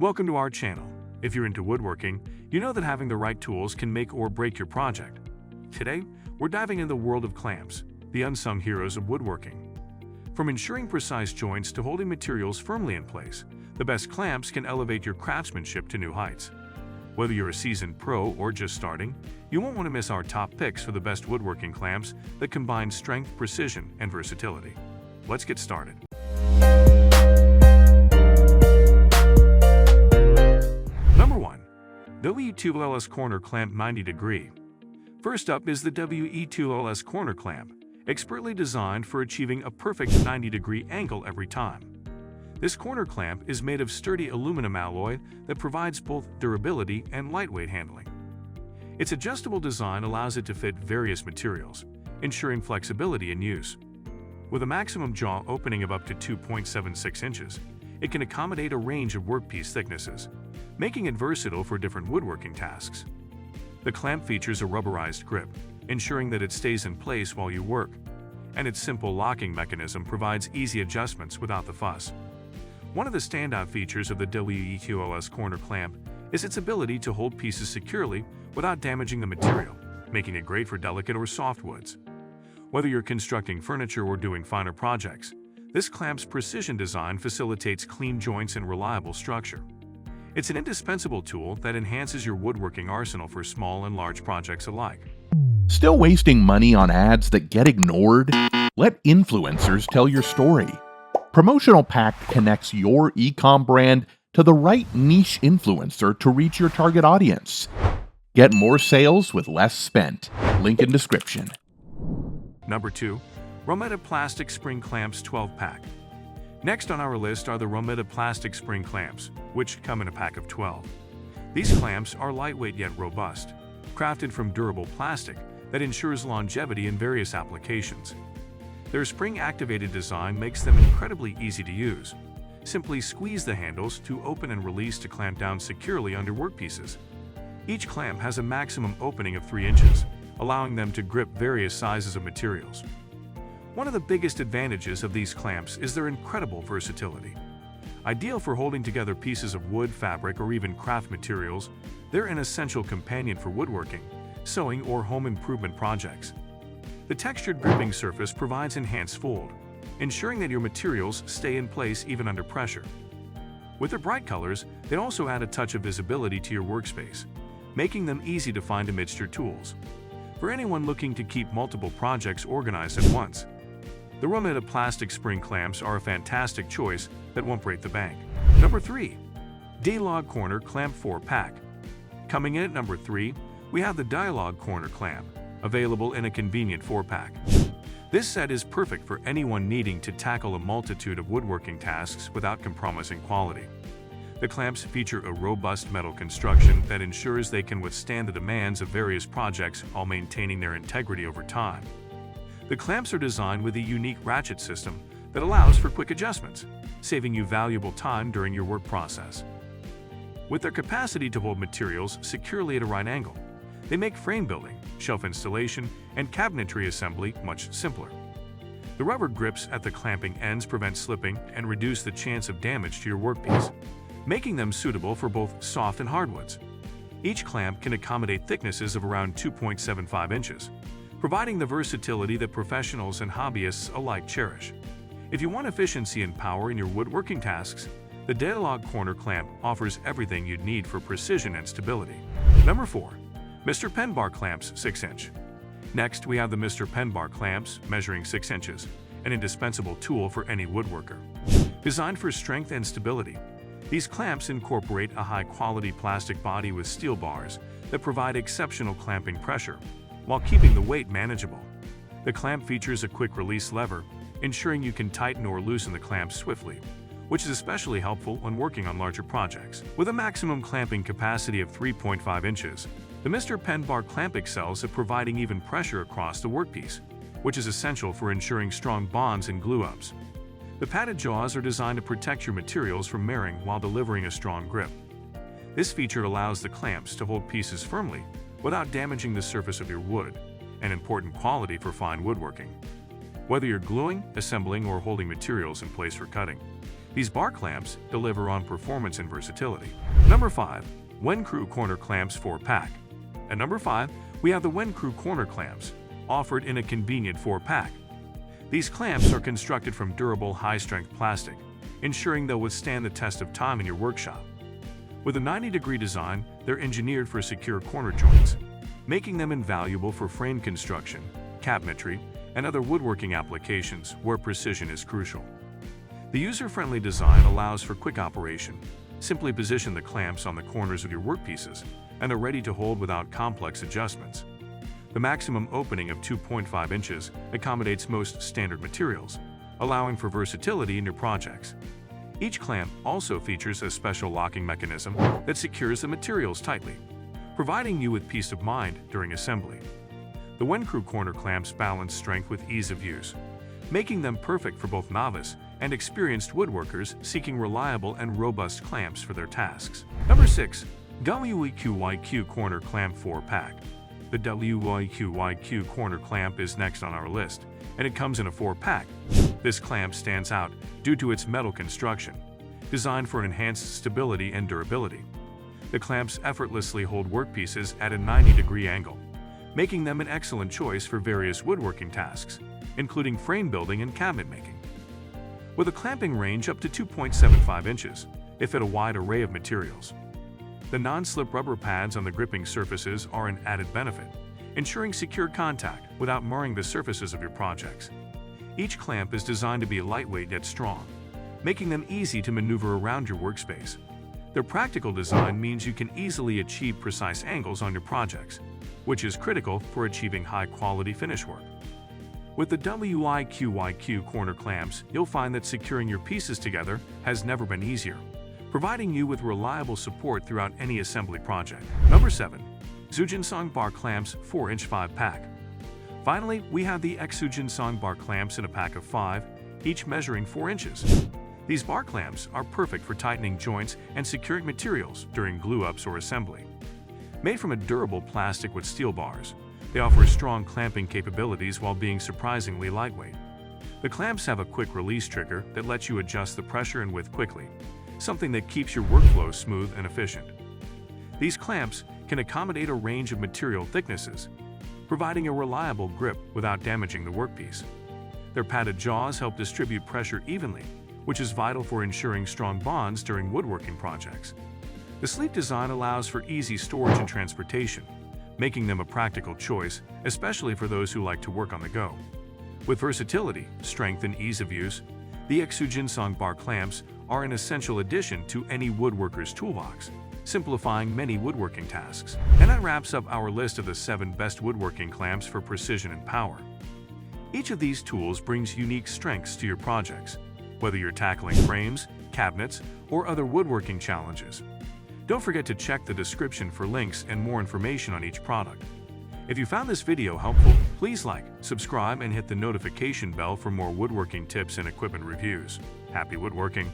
Welcome to our channel. If you're into woodworking, you know that having the right tools can make or break your project. Today, we're diving into the world of clamps, the unsung heroes of woodworking. From ensuring precise joints to holding materials firmly in place, the best clamps can elevate your craftsmanship to new heights. Whether you're a seasoned pro or just starting, you won't want to miss our top picks for the best woodworking clamps that combine strength, precision, and versatility. Let's get started. Number 1. WETOLS Corner Clamp 90 Degree. First up is the WETOLS Corner Clamp, expertly designed for achieving a perfect 90-degree angle every time. This corner clamp is made of sturdy aluminum alloy that provides both durability and lightweight handling. Its adjustable design allows it to fit various materials, ensuring flexibility in use. With a maximum jaw opening of up to 2.76 inches, it can accommodate a range of workpiece thicknesses, making it versatile for different woodworking tasks. The clamp features a rubberized grip, ensuring that it stays in place while you work, and its simple locking mechanism provides easy adjustments without the fuss. One of the standout features of the WETOLS corner clamp is its ability to hold pieces securely without damaging the material, making it great for delicate or soft woods. Whether you're constructing furniture or doing finer projects, this clamp's precision design facilitates clean joints and reliable structure. It's an indispensable tool that enhances your woodworking arsenal for small and large projects alike. Still wasting money on ads that get ignored? Let influencers tell your story. Promotional Pact connects your e-com brand to the right niche influencer to reach your target audience. Get more sales with less spent. Link in description. Number 2. Romeda Plastic Spring Clamps 12-Pack. Next on our list are the Romeda Plastic Spring Clamps, which come in a pack of 12. These clamps are lightweight yet robust, crafted from durable plastic that ensures longevity in various applications. Their spring-activated design makes them incredibly easy to use. Simply squeeze the handles to open and release to clamp down securely under workpieces. Each clamp has a maximum opening of 3 inches, allowing them to grip various sizes of materials. One of the biggest advantages of these clamps is their incredible versatility. Ideal for holding together pieces of wood, fabric, or even craft materials, they're an essential companion for woodworking, sewing, or home improvement projects. The textured gripping surface provides enhanced fold, ensuring that your materials stay in place even under pressure. With their bright colors, they also add a touch of visibility to your workspace, making them easy to find amidst your tools. For anyone looking to keep multiple projects organized at once, the Romeda Plastic Spring Clamps are a fantastic choice that won't break the bank. Number 3. Diylog Corner Clamp 4-Pack. Coming in at number 3, we have the Diylog Corner Clamp, available in a convenient 4-pack. This set is perfect for anyone needing to tackle a multitude of woodworking tasks without compromising quality. The clamps feature a robust metal construction that ensures they can withstand the demands of various projects while maintaining their integrity over time. The clamps are designed with a unique ratchet system that allows for quick adjustments, saving you valuable time during your work process. With their capacity to hold materials securely at a right angle, they make frame building, shelf installation, and cabinetry assembly much simpler. The rubber grips at the clamping ends prevent slipping and reduce the chance of damage to your workpiece, making them suitable for both soft and hardwoods. Each clamp can accommodate thicknesses of around 2.75 inches, providing the versatility that professionals and hobbyists alike cherish. If you want efficiency and power in your woodworking tasks, the Diylog Corner Clamp offers everything you'd need for precision and stability. Number 4. Mr. Pen Bar Clamps 6-inch. Next, we have the Mr. Pen Bar Clamps measuring 6 inches, an indispensable tool for any woodworker. Designed for strength and stability, these clamps incorporate a high-quality plastic body with steel bars that provide exceptional clamping pressure, while keeping the weight manageable. The clamp features a quick-release lever, ensuring you can tighten or loosen the clamp swiftly, which is especially helpful when working on larger projects. With a maximum clamping capacity of 3.5 inches, the Mr. Pen Bar Clamp excels at providing even pressure across the workpiece, which is essential for ensuring strong bonds and glue-ups. The padded jaws are designed to protect your materials from marring while delivering a strong grip. This feature allows the clamps to hold pieces firmly without damaging the surface of your wood, an important quality for fine woodworking. Whether you're gluing, assembling, or holding materials in place for cutting, These bar clamps deliver on performance and versatility. Number 5. WenCrew Corner Clamps 4-pack. At number 5, we have the WenCrew Corner Clamps, offered in a convenient 4-pack. These clamps are constructed from durable, high-strength plastic, ensuring they'll withstand the test of time in your workshop. With a 90-degree design, they're engineered for secure corner joints, making them invaluable for frame construction, cabinetry, and other woodworking applications where precision is crucial. The user-friendly design allows for quick operation. Simply position the clamps on the corners of your workpieces, and they're ready to hold without complex adjustments. The maximum opening of 2.5 inches accommodates most standard materials, allowing for versatility in your projects. Each clamp also features a special locking mechanism that secures the materials tightly, providing you with peace of mind during assembly. The WenCrew corner clamps balance strength with ease of use, making them perfect for both novice and experienced woodworkers seeking reliable and robust clamps for their tasks. Number 6. WYQYQ Corner Clamp 4-pack. The WYQYQ corner clamp is next on our list, and it comes in a 4-pack. This clamp stands out due to its metal construction, designed for enhanced stability and durability. The clamps effortlessly hold workpieces at a 90-degree angle, making them an excellent choice for various woodworking tasks, including frame building and cabinet making. With a clamping range up to 2.75 inches, they fit a wide array of materials. The non-slip rubber pads on the gripping surfaces are an added benefit, ensuring secure contact without marring the surfaces of your projects. Each clamp is designed to be lightweight yet strong, making them easy to maneuver around your workspace. Their practical design means you can easily achieve precise angles on your projects, which is critical for achieving high-quality finish work. With the WYQYQ corner clamps, you'll find that securing your pieces together has never been easier, providing you with reliable support throughout any assembly project. Number 7. Xujinsongg Bar Clamps 4-inch 5-pack. Finally, we have the Xujinsongg bar clamps in a pack of 5, each measuring 4 inches. These bar clamps are perfect for tightening joints and securing materials during glue-ups or assembly. Made from a durable plastic with steel bars, they offer strong clamping capabilities while being surprisingly lightweight. The clamps have a quick release trigger that lets you adjust the pressure and width quickly, something that keeps your workflow smooth and efficient. These clamps can accommodate a range of material thicknesses, providing a reliable grip without damaging the workpiece. Their padded jaws help distribute pressure evenly, which is vital for ensuring strong bonds during woodworking projects. The sleek design allows for easy storage and transportation, making them a practical choice, especially for those who like to work on the go. With versatility, strength, and ease of use, the Xujinsongg bar clamps are an essential addition to any woodworker's toolbox, simplifying many woodworking tasks. And that wraps up our list of the 7 best woodworking clamps for precision and power. Each of these tools brings unique strengths to your projects, whether you're tackling frames, cabinets, or other woodworking challenges. Don't forget to check the description for links and more information on each product. If you found this video helpful, please like, subscribe, and hit the notification bell for more woodworking tips and equipment reviews. Happy woodworking!